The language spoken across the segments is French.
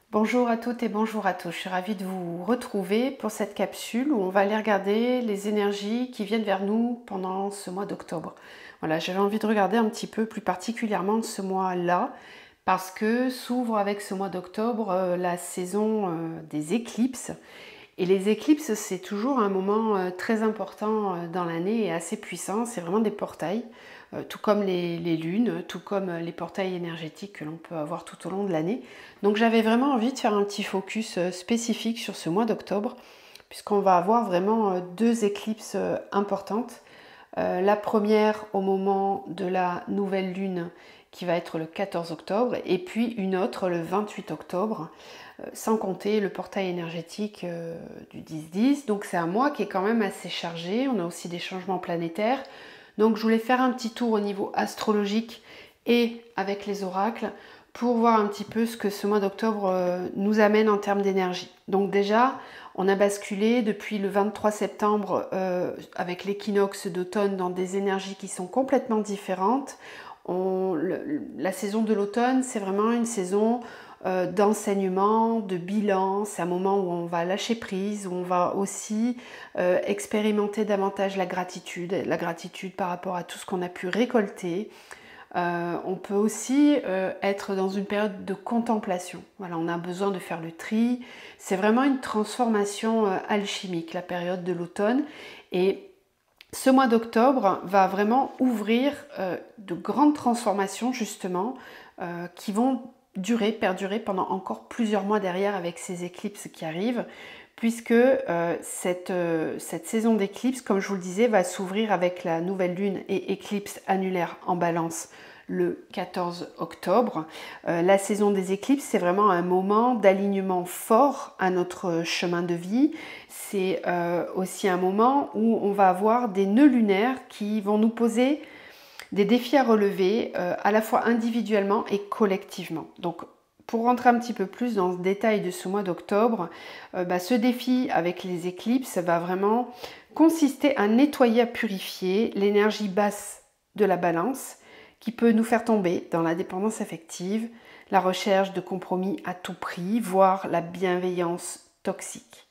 Bonjour à toutes et bonjour à tous, je suis ravie de vous retrouver pour cette capsule où on va aller regarder les énergies qui viennent vers nous pendant ce mois d'octobre. Voilà, j'avais envie de regarder un petit peu plus particulièrement ce mois-là parce que s'ouvre avec ce mois d'octobre la saison des éclipses. Et les éclipses, c'est toujours un moment très important dans l'année et assez puissant, c'est vraiment des portails. Tout comme les lunes, tout comme les portails énergétiques que l'on peut avoir tout au long de l'année. Donc j'avais vraiment envie de faire un petit focus spécifique sur ce mois d'octobre, puisqu'on va avoir vraiment deux éclipses importantes. La première au moment de la nouvelle lune, qui va être le 14 octobre, et puis une autre le 28 octobre, sans compter le portail énergétique du 10-10. Donc c'est un mois qui est quand même assez chargé, on a aussi des changements planétaires. Donc je voulais faire un petit tour au niveau astrologique et avec les oracles pour voir un petit peu ce que ce mois d'octobre nous amène en termes d'énergie. Donc déjà, on a basculé depuis le 23 septembre avec l'équinoxe d'automne dans des énergies qui sont complètement différentes. La saison de l'automne, c'est vraiment une saison d'enseignement, de bilan. C'est un moment où on va lâcher prise, où on va aussi expérimenter davantage la gratitude par rapport à tout ce qu'on a pu récolter. On peut aussi être dans une période de contemplation. Voilà, on a besoin de faire le tri. C'est vraiment une transformation alchimique, la période de l'automne. Et ce mois d'octobre va vraiment ouvrir de grandes transformations justement qui vont perdurer pendant encore plusieurs mois derrière avec ces éclipses qui arrivent, puisque cette saison d'éclipse, comme je vous le disais, va s'ouvrir avec la nouvelle lune et éclipse annulaire en balance le 14 octobre. La saison des éclipses, c'est vraiment un moment d'alignement fort à notre chemin de vie. C'est aussi un moment où on va avoir des nœuds lunaires qui vont nous poser des défis à relever à la fois individuellement et collectivement. Donc pour rentrer un petit peu plus dans le détail de ce mois d'octobre, ce défi avec les éclipses va vraiment consister à nettoyer, à purifier l'énergie basse de la balance qui peut nous faire tomber dans la dépendance affective, la recherche de compromis à tout prix, voire la bienveillance toxique.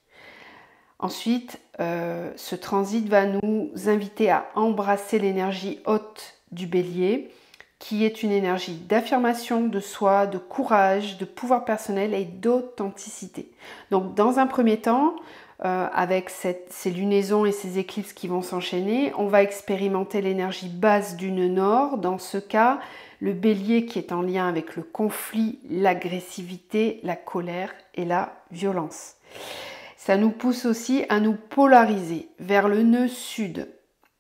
Ensuite, ce transit va nous inviter à embrasser l'énergie haute du bélier, qui est une énergie d'affirmation de soi, de courage, de pouvoir personnel et d'authenticité. Donc dans un premier temps, avec ces lunaisons et ces éclipses qui vont s'enchaîner, on va expérimenter l'énergie basse du nœud nord. Dans ce cas, le bélier qui est en lien avec le conflit, l'agressivité, la colère et la violence. Ça nous pousse aussi à nous polariser vers le nœud sud,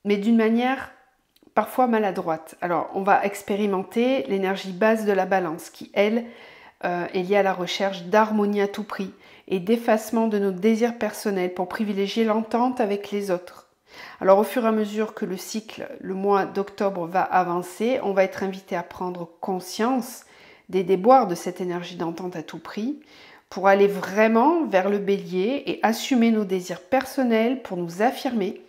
mais d'une manière parfois maladroite. Alors, on va expérimenter l'énergie basse de la balance qui, elle, est liée à la recherche d'harmonie à tout prix et d'effacement de nos désirs personnels pour privilégier l'entente avec les autres. Alors, au fur et à mesure que le cycle, le mois d'octobre va avancer, on va être invité à prendre conscience des déboires de cette énergie d'entente à tout prix pour aller vraiment vers le bélier et assumer nos désirs personnels pour nous affirmer,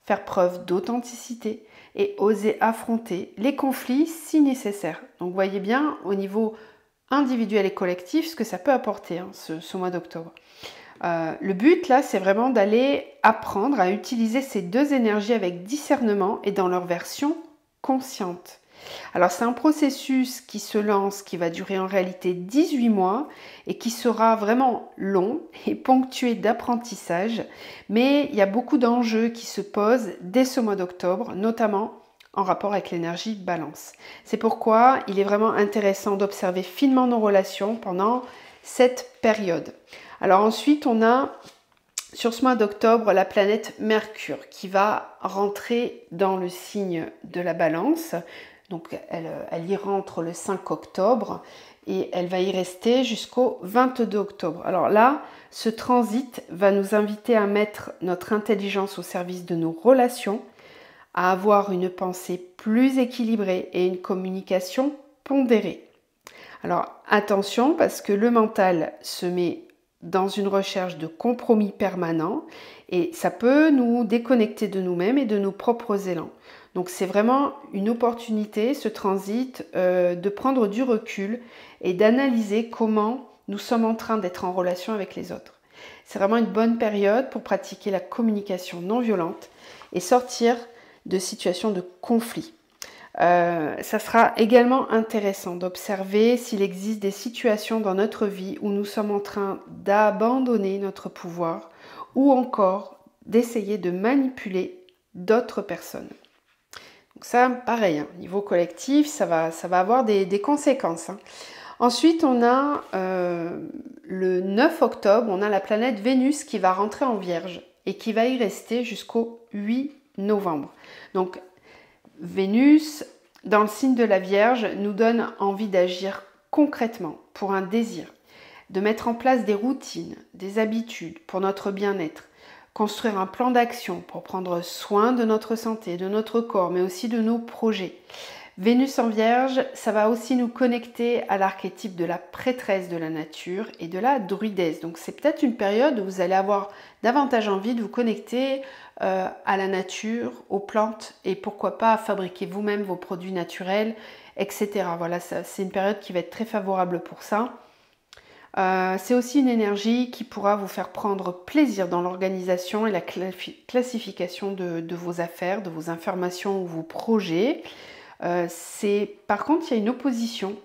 faire preuve d'authenticité et oser affronter les conflits si nécessaire. Donc vous voyez bien au niveau individuel et collectif ce que ça peut apporter ce mois d'octobre. Le but là, c'est vraiment d'aller apprendre à utiliser ces deux énergies avec discernement et dans leur version consciente. Alors c'est un processus qui se lance, qui va durer en réalité 18 mois et qui sera vraiment long et ponctué d'apprentissage, mais il y a beaucoup d'enjeux qui se posent dès ce mois d'octobre, notamment en rapport avec l'énergie balance. C'est pourquoi il est vraiment intéressant d'observer finement nos relations pendant cette période. Alors ensuite, on a sur ce mois d'octobre la planète Mercure qui va rentrer dans le signe de la balance. Donc elle y rentre le 5 octobre et elle va y rester jusqu'au 22 octobre. Alors là, ce transit va nous inviter à mettre notre intelligence au service de nos relations, à avoir une pensée plus équilibrée et une communication pondérée. Alors attention parce que le mental se met dans une recherche de compromis permanent et ça peut nous déconnecter de nous-mêmes et de nos propres élans. Donc c'est vraiment une opportunité, ce transit, de prendre du recul et d'analyser comment nous sommes en train d'être en relation avec les autres. C'est vraiment une bonne période pour pratiquer la communication non violente et sortir de situations de conflit. Ça sera également intéressant d'observer s'il existe des situations dans notre vie où nous sommes en train d'abandonner notre pouvoir ou encore d'essayer de manipuler d'autres personnes. Donc ça, pareil, hein, niveau collectif, ça va avoir des conséquences. Hein. Ensuite, on a le 9 octobre, on a la planète Vénus qui va rentrer en Vierge et qui va y rester jusqu'au 8 novembre. Donc, Vénus, dans le signe de la Vierge, nous donne envie d'agir concrètement pour un désir, de mettre en place des routines, des habitudes pour notre bien-être, construire un plan d'action pour prendre soin de notre santé, de notre corps, mais aussi de nos projets. Vénus en Vierge, ça va aussi nous connecter à l'archétype de la prêtresse de la nature et de la druidesse. Donc c'est peut-être une période où vous allez avoir davantage envie de vous connecter à la nature, aux plantes et pourquoi pas fabriquer vous-même vos produits naturels, etc. Voilà, c'est une période qui va être très favorable pour ça. C'est aussi une énergie qui pourra vous faire prendre plaisir dans l'organisation et la classification de vos affaires, de vos informations ou vos projets. Par contre, il y a une opposition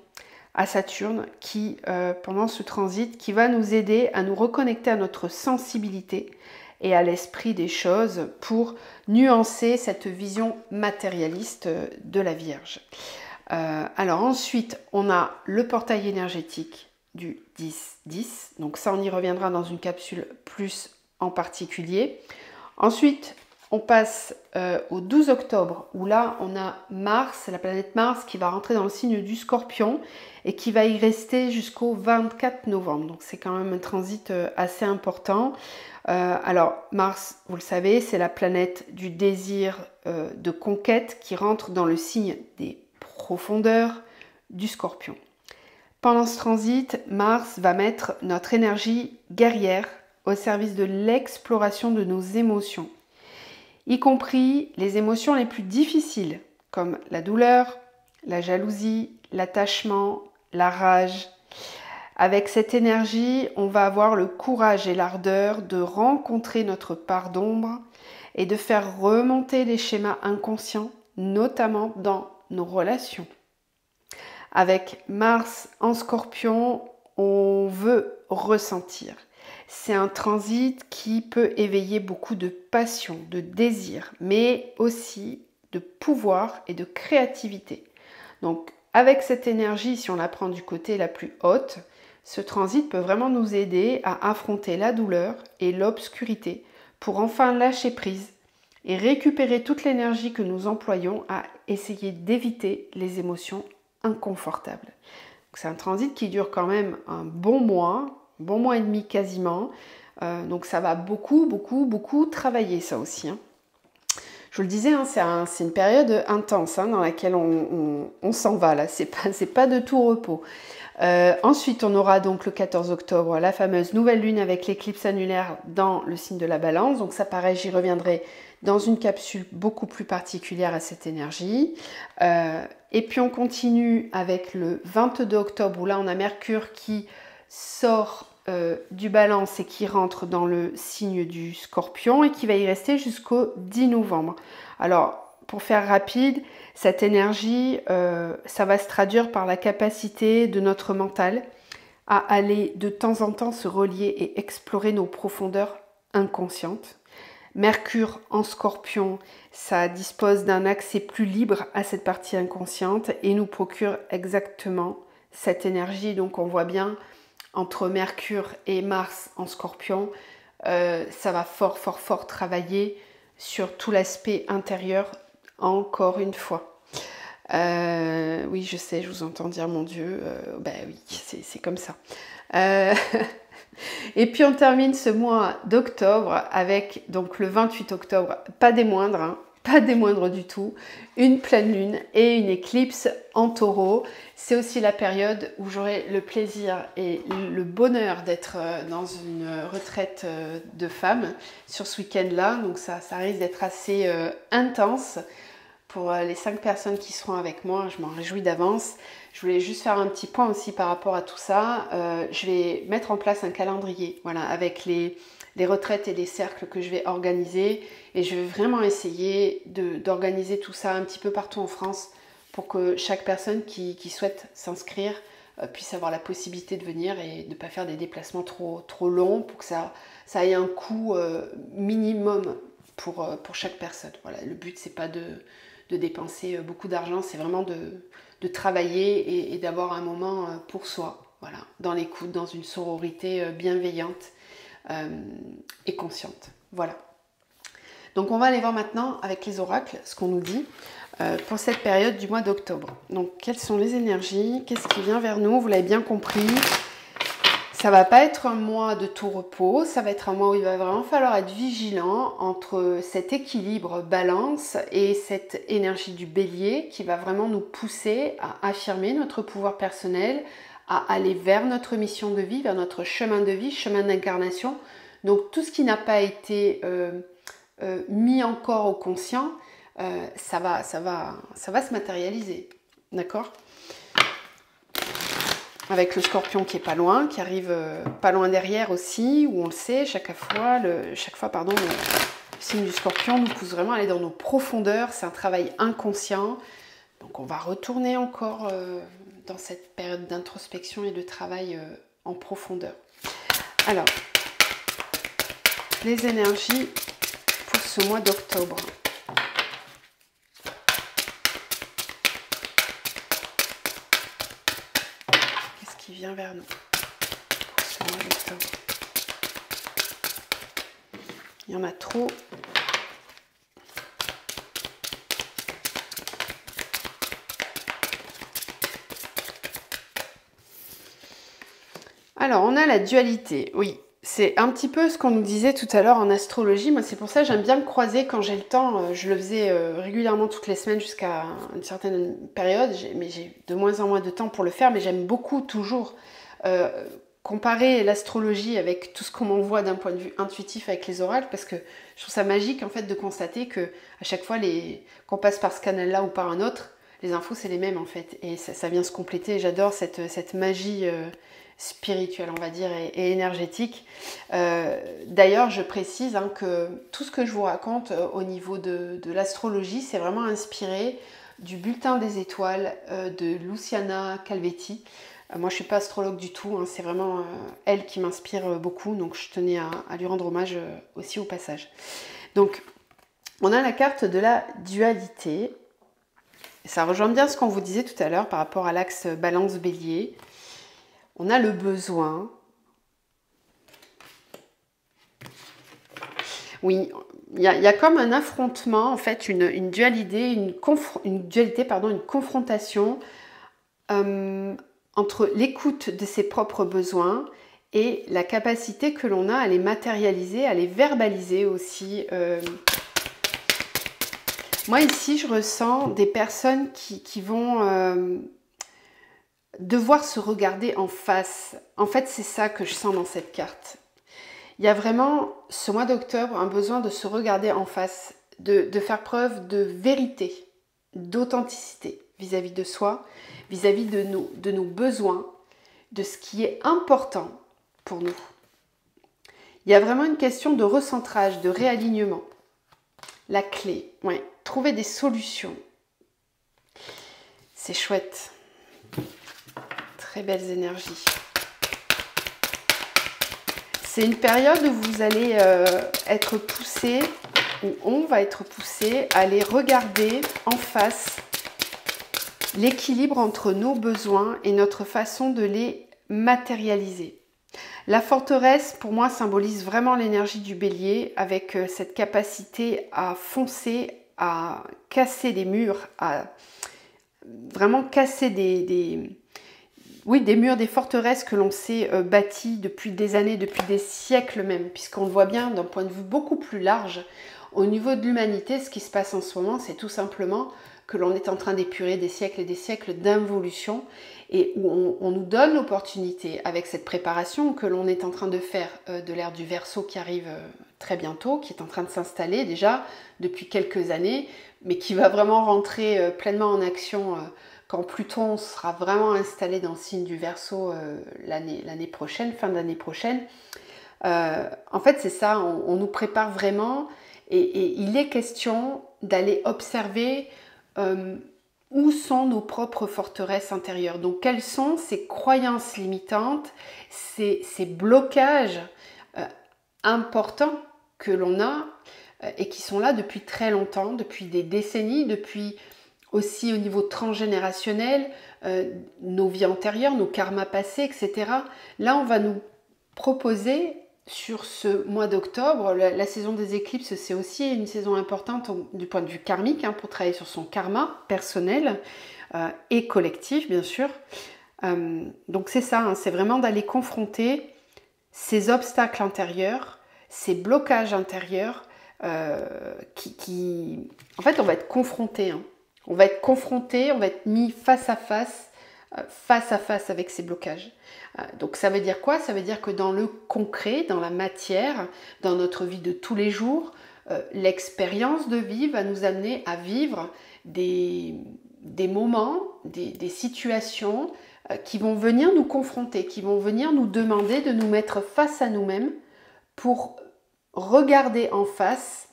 à Saturne qui, pendant ce transit, qui va nous aider à nous reconnecter à notre sensibilité et à l'esprit des choses pour nuancer cette vision matérialiste de la Vierge. Alors ensuite, on a le portail énergétique du 10-10. Donc ça, on y reviendra dans une capsule plus en particulier. Ensuite, on passe au 12 octobre, où là, on a Mars, la planète Mars, qui va rentrer dans le signe du Scorpion et qui va y rester jusqu'au 24 novembre. Donc c'est quand même un transit assez important. Alors Mars, vous le savez, c'est la planète du désir de conquête qui rentre dans le signe des profondeurs du Scorpion. Pendant ce transit, Mars va mettre notre énergie guerrière au service de l'exploration de nos émotions, y compris les émotions les plus difficiles, comme la douleur, la jalousie, l'attachement, la rage. Avec cette énergie, on va avoir le courage et l'ardeur de rencontrer notre part d'ombre et de faire remonter les schémas inconscients, notamment dans nos relations. Avec Mars en Scorpion, on veut ressentir. C'est un transit qui peut éveiller beaucoup de passion, de désir, mais aussi de pouvoir et de créativité. Donc, avec cette énergie, si on la prend du côté la plus haute, ce transit peut vraiment nous aider à affronter la douleur et l'obscurité pour enfin lâcher prise et récupérer toute l'énergie que nous employons à essayer d'éviter les émotions inconfortables. C'est un transit qui dure quand même un bon mois et demi quasiment. Donc ça va beaucoup travailler ça aussi. Hein. Je vous le disais, hein, c'est une période intense dans laquelle on s'en va là. C'est pas de tout repos. Ensuite, on aura donc le 14 octobre la fameuse nouvelle lune avec l'éclipse annulaire dans le signe de la Balance. Donc ça, pareil, j'y reviendrai dans une capsule beaucoup plus particulière à cette énergie. Et puis on continue avec le 22 octobre où là on a Mercure qui sort du Balance et qui rentre dans le signe du Scorpion et qui va y rester jusqu'au 10 novembre. Alors, pour faire rapide, cette énergie, ça va se traduire par la capacité de notre mental à aller de temps en temps se relier et explorer nos profondeurs inconscientes. Mercure en Scorpion, ça dispose d'un accès plus libre à cette partie inconsciente et nous procure exactement cette énergie. Donc on voit bien entre Mercure et Mars en Scorpion, ça va fort travailler sur tout l'aspect intérieur encore une fois. Oui, je sais, je vous entends dire mon Dieu, ben oui, c'est comme ça. Et puis on termine ce mois d'octobre avec donc le 28 octobre, pas des moindres, pas des moindres du tout, une pleine lune et une éclipse en Taureau. C'est aussi la période où j'aurai le plaisir et le bonheur d'être dans une retraite de femmes sur ce week-end-là. Donc ça risque d'être assez intense pour les 5 personnes qui seront avec moi. Je m'en réjouis d'avance. Je voulais juste faire un petit point aussi par rapport à tout ça. Je vais mettre en place un calendrier, voilà, avec les retraites et les cercles que je vais organiser. Et je vais vraiment essayer d'organiser tout ça un petit peu partout en France pour que chaque personne qui souhaite s'inscrire puisse avoir la possibilité de venir et de ne pas faire des déplacements trop longs pour que ça ait un coût minimum pour chaque personne. Voilà, le but, c'est pas de dépenser beaucoup d'argent, c'est vraiment de travailler et d'avoir un moment pour soi, voilà, dans l'écoute, dans une sororité bienveillante et consciente. Voilà. Donc on va aller voir maintenant avec les oracles ce qu'on nous dit pour cette période du mois d'octobre. Donc quelles sont les énergies? Qu'est-ce qui vient vers nous? Vous l'avez bien compris. Ça va pas être un mois de tout repos, ça va être un mois où il va vraiment falloir être vigilant entre cet équilibre balance et cette énergie du bélier qui va vraiment nous pousser à affirmer notre pouvoir personnel, à aller vers notre mission de vie, vers notre chemin de vie, chemin d'incarnation. Donc tout ce qui n'a pas été mis encore au conscient, ça va se matérialiser, d'accord ? Avec le scorpion qui est pas loin, qui arrive pas loin derrière aussi, où on le sait, chaque fois, le signe du scorpion nous pousse vraiment à aller dans nos profondeurs, c'est un travail inconscient. Donc on va retourner encore dans cette période d'introspection et de travail en profondeur. Alors, les énergies pour ce mois d'octobre. Qui vient vers nous pour ce mois d'octobre. Il y en a trop. Alors, on a la dualité, oui. C'est un petit peu ce qu'on nous disait tout à l'heure en astrologie. Moi, c'est pour ça que j'aime bien me croiser quand j'ai le temps. Je le faisais régulièrement toutes les semaines jusqu'à une certaine période. Mais j'ai de moins en moins de temps pour le faire. Mais j'aime beaucoup toujours comparer l'astrologie avec tout ce qu'on m'envoie d'un point de vue intuitif avec les oracles. Parce que je trouve ça magique en fait de constater que à chaque fois qu'on passe par ce canal-là ou par un autre, les infos c'est les mêmes en fait. Et ça vient se compléter. J'adore cette magie spirituelle, on va dire, et énergétique. D'ailleurs, je précise que tout ce que je vous raconte au niveau de l'astrologie, c'est vraiment inspiré du bulletin des étoiles de Luciana Calvetti. Moi, je ne suis pas astrologue du tout, c'est vraiment elle qui m'inspire beaucoup, donc je tenais à lui rendre hommage aussi au passage. Donc, on a la carte de la dualité. Ça rejoint bien ce qu'on vous disait tout à l'heure par rapport à l'axe balance-bélier. On a le besoin. Oui, il y a comme un affrontement, en fait, une dualité, une confrontation entre l'écoute de ses propres besoins et la capacité que l'on a à les matérialiser, à les verbaliser aussi. Moi, ici, je ressens des personnes qui vont devoir se regarder en face. En fait, c'est ça que je sens dans cette carte. Il y a vraiment, ce mois d'octobre, un besoin de se regarder en face, de faire preuve de vérité, d'authenticité vis-à-vis de soi, vis-à-vis de nos besoins, de ce qui est important pour nous. Il y a vraiment une question de recentrage, de réalignement. La clé, ouais, trouver des solutions. C'est chouette. Très belles énergies. C'est une période où vous allez être poussé, où on va être poussé à aller regarder en face l'équilibre entre nos besoins et notre façon de les matérialiser. La forteresse, pour moi, symbolise vraiment l'énergie du bélier avec cette capacité à foncer, à casser des murs, à vraiment casser des murs, des forteresses que l'on s'est bâties depuis des années, depuis des siècles même, puisqu'on le voit bien d'un point de vue beaucoup plus large. Au niveau de l'humanité, ce qui se passe en ce moment, c'est tout simplement que l'on est en train d'épurer des siècles et des siècles d'involution et où on nous donne l'opportunité avec cette préparation que l'on est en train de faire de l'ère du Verseau qui arrive très bientôt, qui est en train de s'installer déjà depuis quelques années, mais qui va vraiment rentrer pleinement en action quand Pluton sera vraiment installé dans le signe du Verseau l'année prochaine, fin d'année prochaine. En fait, c'est ça, on nous prépare vraiment et il est question d'aller observer où sont nos propres forteresses intérieures. Donc, quelles sont ces croyances limitantes, ces blocages importants que l'on a et qui sont là depuis très longtemps, depuis des décennies, depuis aussi au niveau transgénérationnel, nos vies antérieures, nos karmas passés, etc. Là, on va nous proposer sur ce mois d'octobre, la saison des éclipses, c'est aussi une saison importante du point de vue karmique, pour travailler sur son karma personnel et collectif, bien sûr. Donc c'est ça, c'est vraiment d'aller confronter ces obstacles intérieurs, ces blocages intérieurs qui... En fait, on va être confronté. On va être confronté, on va être mis face à face avec ces blocages. Donc ça veut dire quoi? Ça veut dire que dans le concret, dans la matière, dans notre vie de tous les jours, l'expérience de vie va nous amener à vivre des moments, des situations qui vont venir nous confronter, qui vont venir nous demander de nous mettre face à nous-mêmes pour regarder en face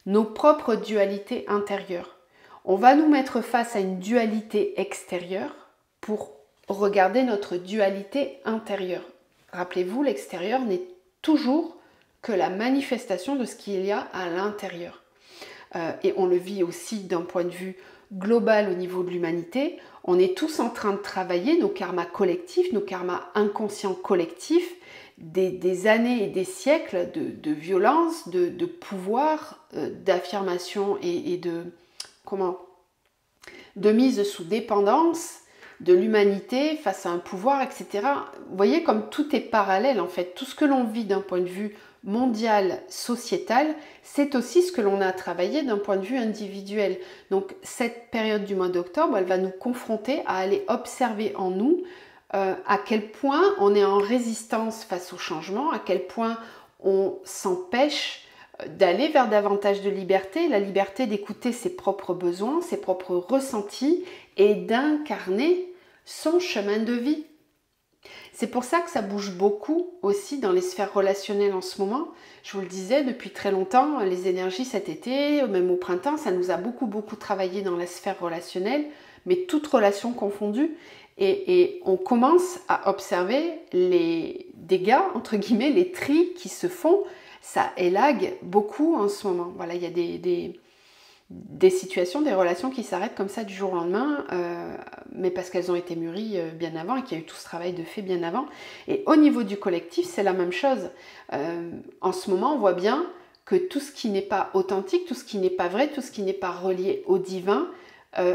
nos propres dualités intérieures. On va nous mettre face à une dualité extérieure pour regarder notre dualité intérieure. Rappelez-vous, l'extérieur n'est toujours que la manifestation de ce qu'il y a à l'intérieur. Et on le vit aussi d'un point de vue global au niveau de l'humanité. On est tous en train de travailler nos karmas collectifs, nos karmas inconscients collectifs, des années et des siècles de violence, de pouvoir, d'affirmation et de mise sous dépendance de l'humanité face à un pouvoir, etc. Vous voyez comme tout est parallèle en fait. Tout ce que l'on vit d'un point de vue mondial, sociétal, c'est aussi ce que l'on a travaillé d'un point de vue individuel. Donc cette période du mois d'octobre, elle va nous confronter à aller observer en nous à quel point on est en résistance face au changement, à quel point on s'empêche d'aller vers davantage de liberté, la liberté d'écouter ses propres besoins, ses propres ressentis et d'incarner son chemin de vie. C'est pour ça que ça bouge beaucoup aussi dans les sphères relationnelles en ce moment. Je vous le disais, depuis très longtemps, les énergies cet été, même au printemps, ça nous a beaucoup travaillé dans la sphère relationnelle, mais toutes relations confondues. Et on commence à observer les dégâts, entre guillemets, les tris qui se font. Ça élague beaucoup en ce moment. Voilà, il y a des situations, des relations qui s'arrêtent comme ça du jour au lendemain, mais parce qu'elles ont été mûries bien avant et qu'il y a eu tout ce travail de fait bien avant. Et au niveau du collectif, c'est la même chose. En ce moment, on voit bien que tout ce qui n'est pas authentique, tout ce qui n'est pas vrai, tout ce qui n'est pas relié au divin,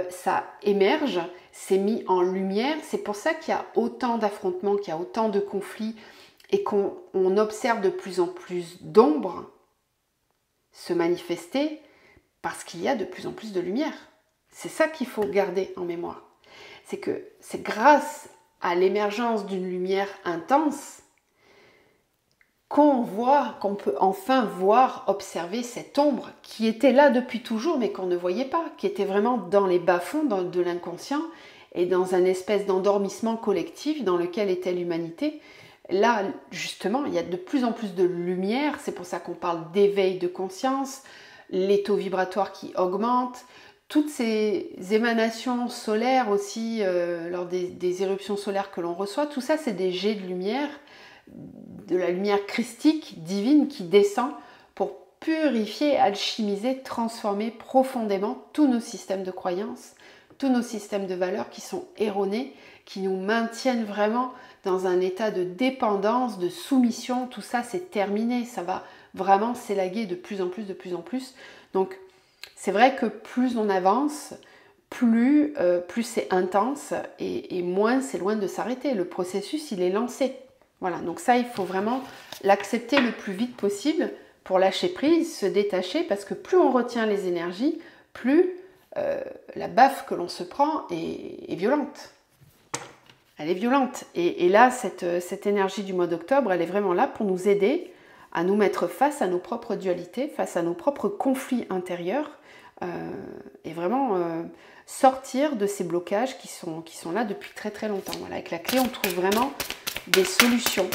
ça émerge, c'est mis en lumière. C'est pour ça qu'il y a autant d'affrontements, qu'il y a autant de conflits et qu'on observe de plus en plus d'ombres se manifester parce qu'il y a de plus en plus de lumière. C'est ça qu'il faut garder en mémoire. C'est que c'est grâce à l'émergence d'une lumière intense qu'on peut enfin voir, observer cette ombre qui était là depuis toujours mais qu'on ne voyait pas, qui était vraiment dans les bas-fonds de l'inconscient et dans un espèce d'endormissement collectif dans lequel était l'humanité. Là, justement, il y a de plus en plus de lumière, c'est pour ça qu'on parle d'éveil de conscience, les taux vibratoires qui augmentent, toutes ces émanations solaires aussi, lors des éruptions solaires que l'on reçoit, tout ça c'est des jets de lumière, de la lumière christique, divine, qui descend pour purifier, alchimiser, transformer profondément tous nos systèmes de croyances, tous nos systèmes de valeurs qui sont erronés, qui nous maintiennent vraiment dans un état de dépendance, de soumission. Tout ça c'est terminé, ça va vraiment s'élaguer de plus en plus, de plus en plus. Donc c'est vrai que plus on avance, plus c'est intense et moins c'est loin de s'arrêter. Le processus, il est lancé. Voilà, donc ça, il faut vraiment l'accepter le plus vite possible pour lâcher prise, se détacher, parce que plus on retient les énergies, plus la baffe que l'on se prend est violente. Elle est violente. Et là, cette énergie du mois d'octobre, elle est vraiment là pour nous aider à nous mettre face à nos propres dualités, face à nos propres conflits intérieurs, et vraiment sortir de ces blocages qui sont là depuis très très longtemps. Voilà, avec la clé, on trouve vraiment des solutions.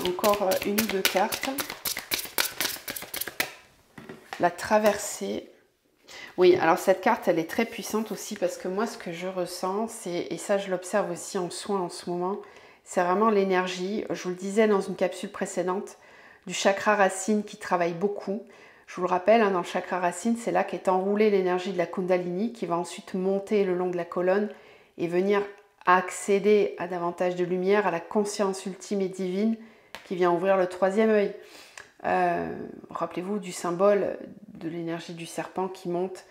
Encore une ou deux cartes. La traversée. Oui, alors cette carte, elle est très puissante aussi parce que moi, ce que je ressens, et ça je l'observe aussi en soins en ce moment, c'est vraiment l'énergie, je vous le disais dans une capsule précédente, du chakra racine qui travaille beaucoup. Je vous le rappelle, hein, dans le chakra racine, c'est là qu'est enroulée l'énergie de la Kundalini qui va ensuite monter le long de la colonne et venir accéder à davantage de lumière, à la conscience ultime et divine qui vient ouvrir le troisième œil. Rappelez-vous du symbole de l'énergie du serpent qui monte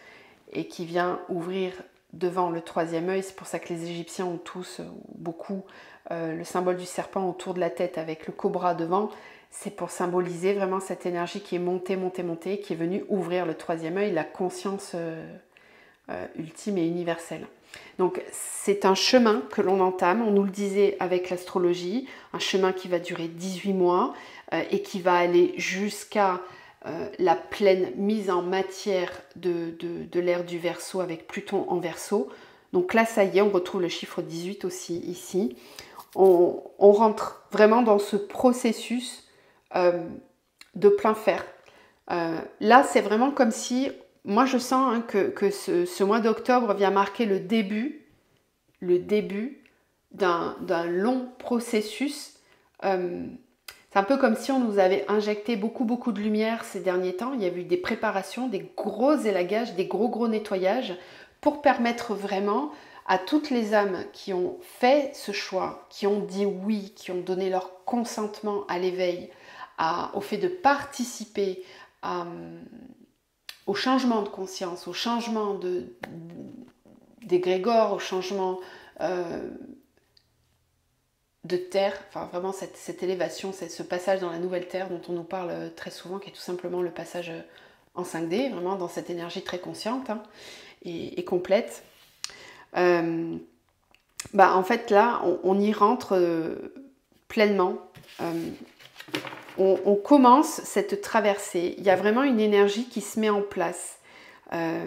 et qui vient ouvrir devant le troisième œil. C'est pour ça que les Égyptiens ont tous, beaucoup, le symbole du serpent autour de la tête avec le cobra devant. C'est pour symboliser vraiment cette énergie qui est montée, montée, montée, qui est venue ouvrir le troisième œil, la conscience ultime et universelle. Donc c'est un chemin que l'on entame, on nous le disait avec l'astrologie, un chemin qui va durer 18 mois et qui va aller jusqu'à la pleine mise en matière de l'ère du Verseau avec Pluton en Verseau. Donc là ça y est, on retrouve le chiffre 18 aussi ici. On rentre vraiment dans ce processus de plein fer. Là c'est vraiment comme si... Moi, je sens que ce mois d'octobre vient marquer le début d'un long processus. C'est un peu comme si on nous avait injecté beaucoup de lumière ces derniers temps. Il y a eu des préparations, des gros élagages, des gros nettoyages pour permettre vraiment à toutes les âmes qui ont fait ce choix, qui ont dit oui, qui ont donné leur consentement à l'éveil, au fait de participer au changement de conscience, au changement d'égrégore, au changement de terre, enfin vraiment cette élévation, ce passage dans la nouvelle terre dont on nous parle très souvent, qui est tout simplement le passage en 5D, vraiment dans cette énergie très consciente et complète. En fait là, on y rentre pleinement. On commence cette traversée. Il y a vraiment une énergie qui se met en place. Ce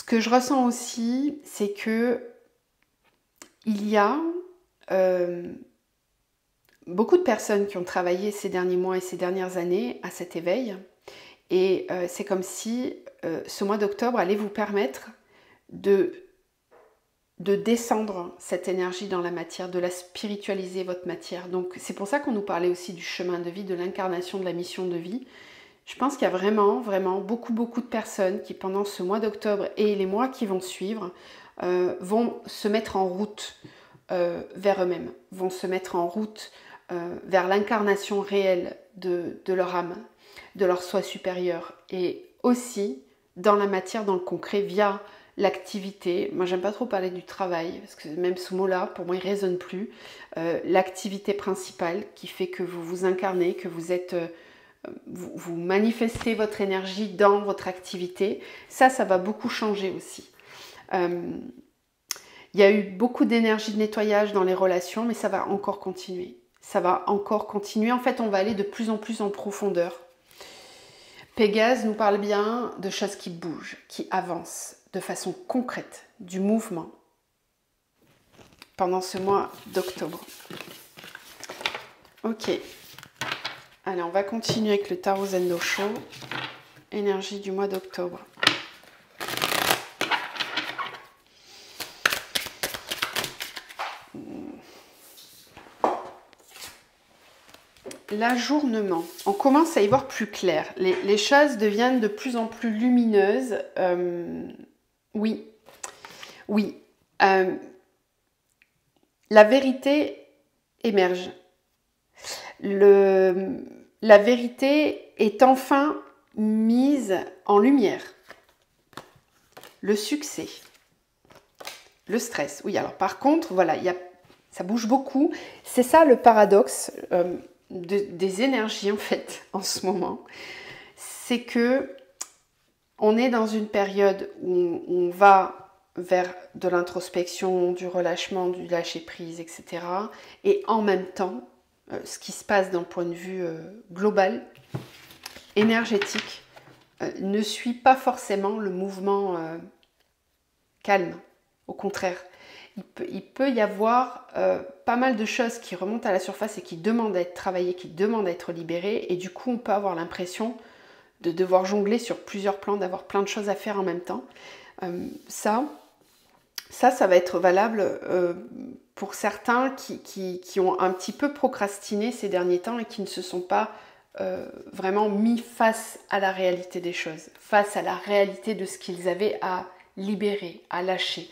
que je ressens aussi, c'est que il y a beaucoup de personnes qui ont travaillé ces derniers mois et ces dernières années à cet éveil. Et c'est comme si ce mois d'octobre allait vous permettre de descendre cette énergie dans la matière, de la spiritualiser, votre matière. Donc c'est pour ça qu'on nous parlait aussi du chemin de vie, de l'incarnation de la mission de vie. Je pense qu'il y a vraiment beaucoup de personnes qui pendant ce mois d'octobre et les mois qui vont suivre vont se mettre en route vers eux-mêmes, vont se mettre en route vers l'incarnation réelle de leur âme, de leur soi supérieur, et aussi dans la matière, dans le concret, via l'activité. Moi j'aime pas trop parler du travail parce que même ce mot là pour moi il résonne plus. L'activité principale qui fait que vous vous incarnez, que vous êtes vous manifestez votre énergie dans votre activité, ça va beaucoup changer aussi. Il y a eu beaucoup d'énergie de nettoyage dans les relations, mais ça va encore continuer. Ça va encore continuer. En fait, on va aller de plus en plus en profondeur. Pégase nous parle bien de choses qui bougent, qui avancent de façon concrète, du mouvement pendant ce mois d'octobre. Ok. Allez, on va continuer avec le tarot Zendosho. Énergie du mois d'octobre. L'ajournement. On commence à y voir plus clair. Les choses deviennent de plus en plus lumineuses. Oui. La vérité émerge. La vérité est enfin mise en lumière. Le succès. Le stress. Oui, alors par contre, voilà, ça bouge beaucoup. C'est ça le paradoxe. des énergies en fait en ce moment, c'est que on est dans une période où on va vers de l'introspection, du relâchement, du lâcher-prise, etc. Et en même temps, ce qui se passe d'un point de vue global, énergétique, ne suit pas forcément le mouvement calme. Au contraire, il peut y avoir pas mal de choses qui remontent à la surface et qui demandent à être travaillées, qui demandent à être libérées. Et du coup, on peut avoir l'impression de devoir jongler sur plusieurs plans, d'avoir plein de choses à faire en même temps. Ça va être valable pour certains qui ont un petit peu procrastiné ces derniers temps et qui ne se sont pas vraiment mis face à la réalité des choses, face à la réalité de ce qu'ils avaient à libérer, à lâcher.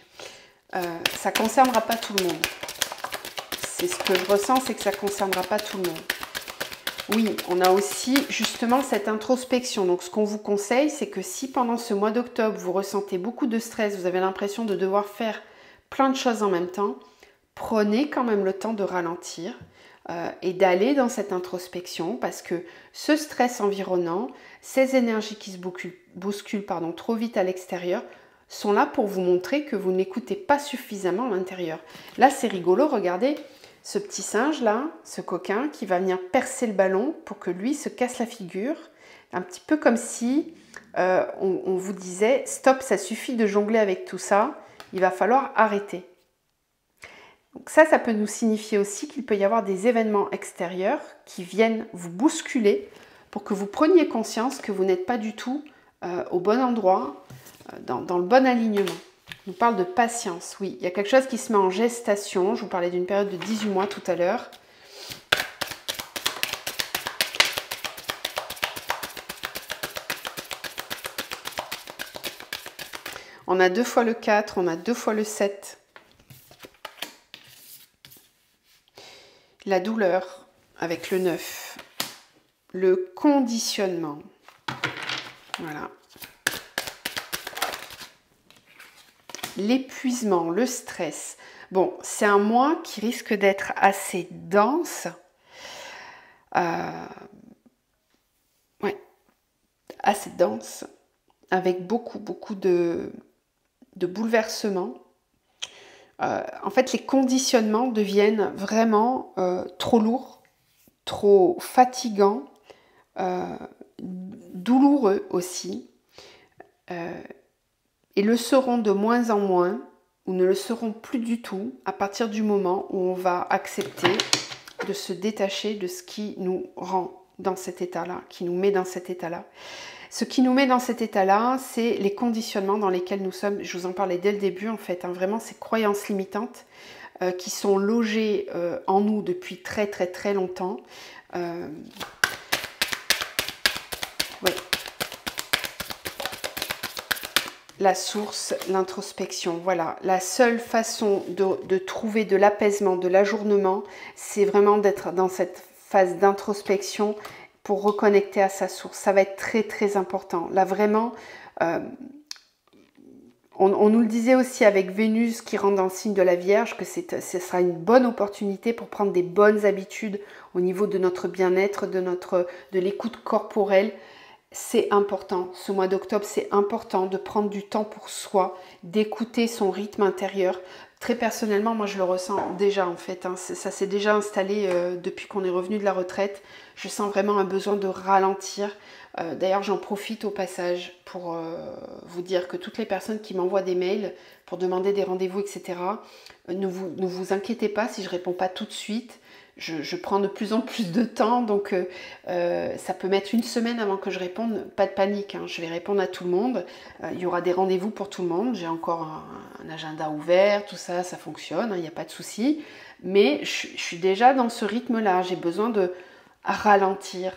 Ça ne concernera pas tout le monde. C'est ce que je ressens, c'est que ça ne concernera pas tout le monde. Oui, on a aussi justement cette introspection. Donc ce qu'on vous conseille, c'est que si pendant ce mois d'octobre, vous ressentez beaucoup de stress, vous avez l'impression de devoir faire plein de choses en même temps, prenez quand même le temps de ralentir et d'aller dans cette introspection parce que ce stress environnant, ces énergies qui se bousculent trop vite à l'extérieur, sont là pour vous montrer que vous n'écoutez pas suffisamment à l'intérieur. Là, c'est rigolo, regardez. Ce petit singe là, ce coquin qui va venir percer le ballon pour que lui se casse la figure, un petit peu comme si on vous disait stop, ça suffit de jongler avec tout ça, il va falloir arrêter. Donc ça peut nous signifier aussi qu'il peut y avoir des événements extérieurs qui viennent vous bousculer pour que vous preniez conscience que vous n'êtes pas du tout au bon endroit, dans le bon alignement. On parle de patience, oui. Il y a quelque chose qui se met en gestation. Je vous parlais d'une période de 18 mois tout à l'heure. On a 2 fois le 4, on a 2 fois le 7. La douleur avec le 9. Le conditionnement. Voilà. L'épuisement, le stress. Bon, c'est un mois qui risque d'être assez dense. Assez dense, avec beaucoup de bouleversements. En fait, les conditionnements deviennent vraiment trop lourds, trop fatigants, douloureux aussi. Et le seront de moins en moins, ou ne le seront plus du tout, à partir du moment où on va accepter de se détacher de ce qui nous rend dans cet état-là, qui nous met dans cet état-là. Ce qui nous met dans cet état-là, c'est les conditionnements dans lesquels nous sommes. Je vous en parlais dès le début, en fait, vraiment ces croyances limitantes qui sont logées en nous depuis très longtemps. Ouais. La source, l'introspection, voilà. La seule façon de trouver de l'apaisement, de l'ajournement, c'est vraiment d'être dans cette phase d'introspection pour reconnecter à sa source. Ça va être très important. Là, vraiment, on nous le disait aussi avec Vénus qui rentre dans le signe de la Vierge, que ce sera une bonne opportunité pour prendre des bonnes habitudes au niveau de notre bien-être, de l'écoute corporelle. C'est important, ce mois d'octobre, c'est important de prendre du temps pour soi, d'écouter son rythme intérieur. Très personnellement, moi je le ressens déjà en fait, hein, ça s'est déjà installé depuis qu'on est revenu de la retraite. Je sens vraiment un besoin de ralentir. D'ailleurs, j'en profite au passage pour vous dire que toutes les personnes qui m'envoient des mails pour demander des rendez-vous, etc., ne vous inquiétez pas si je ne réponds pas tout de suite. Je prends de plus en plus de temps, donc ça peut mettre une semaine avant que je réponde. Pas de panique, hein, je vais répondre à tout le monde. Il y aura des rendez-vous pour tout le monde. J'ai encore un agenda ouvert, tout ça, ça fonctionne, il n'y a pas de souci. Mais je suis déjà dans ce rythme-là. J'ai besoin de ralentir.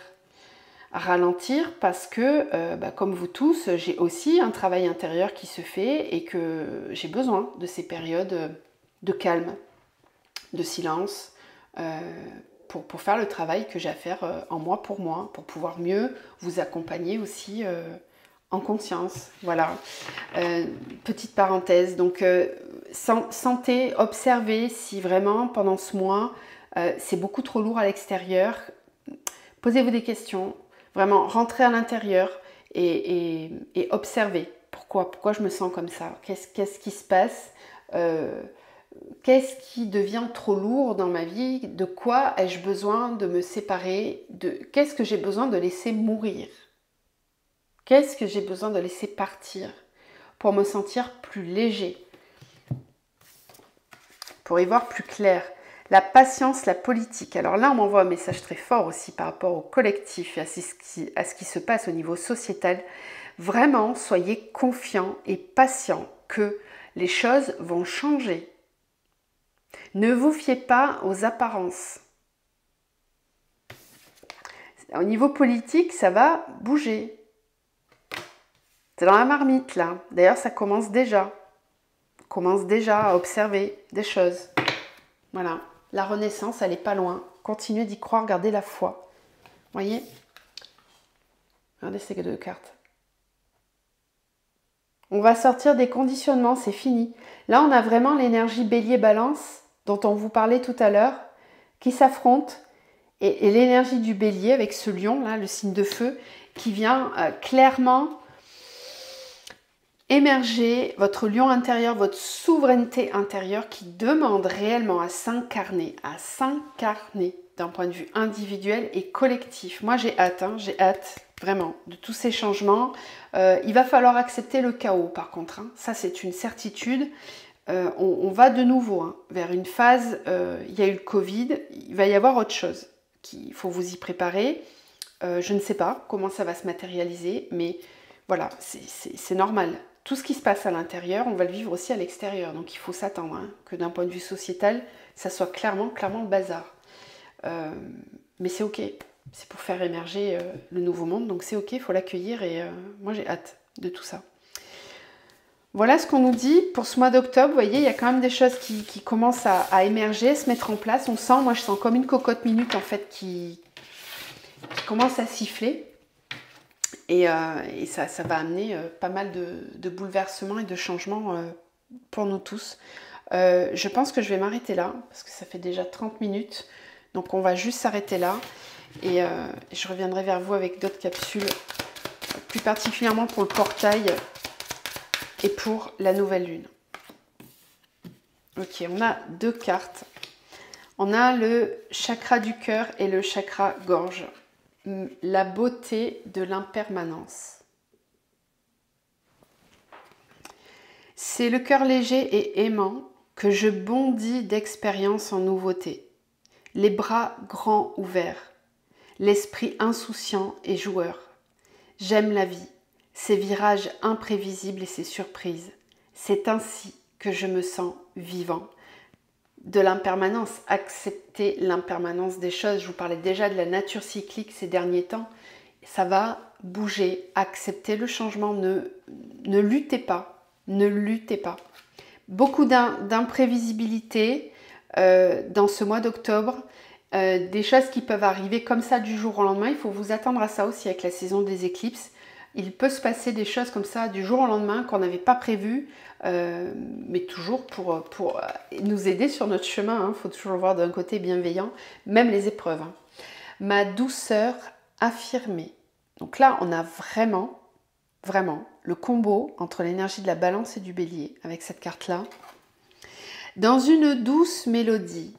Ralentir parce que, comme vous tous, j'ai aussi un travail intérieur qui se fait et que j'ai besoin de ces périodes de calme, de silence, pour faire le travail que j'ai à faire en moi pour pouvoir mieux vous accompagner aussi en conscience. Voilà, petite parenthèse. Donc, sentez, observez si vraiment pendant ce mois, c'est beaucoup trop lourd à l'extérieur, Posez-vous des questions, vraiment rentrez à l'intérieur et observez. Pourquoi je me sens comme ça? Qu'est-ce qui se passe? Qu'est-ce qui devient trop lourd dans ma vie? De quoi ai-je besoin de me séparer? Qu'est-ce que j'ai besoin de laisser mourir? Qu'est-ce que j'ai besoin de laisser partir pour me sentir plus léger? Pour y voir plus clair. La patience, la politique. Alors là, on m'envoie un message très fort aussi par rapport au collectif et à ce qui se passe au niveau sociétal. Vraiment, soyez confiants et patients que les choses vont changer. Ne vous fiez pas aux apparences. Au niveau politique, ça va bouger. C'est dans la marmite là. D'ailleurs, ça commence déjà. On commence déjà à observer des choses. Voilà. La renaissance, elle n'est pas loin. Continuez d'y croire, gardez la foi. Voyez? Regardez ces deux cartes. On va sortir des conditionnements, c'est fini. Là, on a vraiment l'énergie bélier-balance dont on vous parlait tout à l'heure, qui s'affrontent. Et l'énergie du bélier avec ce lion, là, le signe de feu, qui vient clairement émerger votre lion intérieur, votre souveraineté intérieure qui demande réellement à s'incarner d'un point de vue individuel et collectif. Moi, j'ai hâte vraiment de tous ces changements. Il va falloir accepter le chaos par contre, hein. Ça c'est une certitude. On va de nouveau vers une phase, il y a eu le Covid, il va y avoir autre chose. Il faut vous y préparer. Je ne sais pas comment ça va se matérialiser, mais voilà, c'est normal. Tout ce qui se passe à l'intérieur, on va le vivre aussi à l'extérieur. Donc il faut s'attendre que d'un point de vue sociétal, ça soit clairement le bazar. Mais c'est ok, c'est pour faire émerger le nouveau monde, donc c'est ok, il faut l'accueillir et moi j'ai hâte de tout ça. Voilà ce qu'on nous dit pour ce mois d'octobre. Vous voyez, il y a quand même des choses qui commencent à émerger, se mettre en place. On sent, moi je sens comme une cocotte minute en fait qui commence à siffler. Et ça va amener pas mal de bouleversements et de changements pour nous tous. Je pense que je vais m'arrêter là, parce que ça fait déjà 30 minutes. Donc on va juste s'arrêter là. Et je reviendrai vers vous avec d'autres capsules, plus particulièrement pour le portail et pour la nouvelle lune. Ok, on a deux cartes. On a le chakra du cœur et le chakra gorge. La beauté de l'impermanence. C'est le cœur léger et aimant que je bondis d'expérience en nouveauté. Les bras grands ouverts, l'esprit insouciant et joueur. J'aime la vie, ses virages imprévisibles et ses surprises. C'est ainsi que je me sens vivant. De l'impermanence, accepter l'impermanence des choses. Je vous parlais déjà de la nature cyclique ces derniers temps. Ça va bouger, accepter le changement, ne luttez pas, ne luttez pas. Beaucoup d'imprévisibilité dans ce mois d'octobre, des choses qui peuvent arriver comme ça du jour au lendemain. Il faut vous attendre à ça aussi avec la saison des éclipses. Il peut se passer des choses comme ça du jour au lendemain qu'on n'avait pas prévues, mais toujours pour nous aider sur notre chemin. Faut toujours le voir d'un côté bienveillant, même les épreuves. Ma douceur affirmée. Donc là, on a vraiment le combo entre l'énergie de la balance et du bélier avec cette carte-là. Dans une douce mélodie,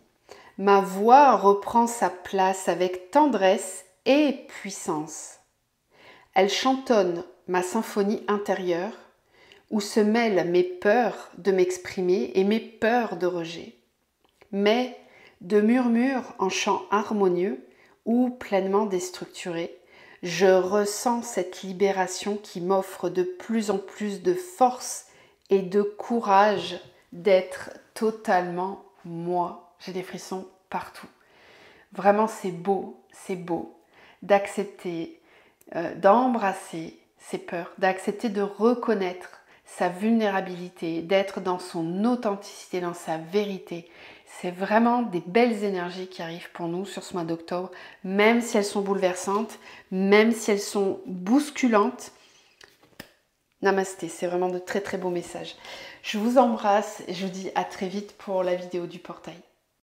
ma voix reprend sa place avec tendresse et puissance. Elle chantonne ma symphonie intérieure où se mêlent mes peurs de m'exprimer et mes peurs de rejet. Mais de murmures en chant harmonieux ou pleinement déstructuré, je ressens cette libération qui m'offre de plus en plus de force et de courage d'être totalement moi. J'ai des frissons partout. Vraiment, c'est beau d'accepter, d'embrasser ses peurs, d'accepter de reconnaître sa vulnérabilité, d'être dans son authenticité, dans sa vérité. C'est vraiment des belles énergies qui arrivent pour nous sur ce mois d'octobre, même si elles sont bouleversantes, même si elles sont bousculantes. Namasté, c'est vraiment de très très beaux messages. Je vous embrasse et je vous dis à très vite pour la vidéo du portail.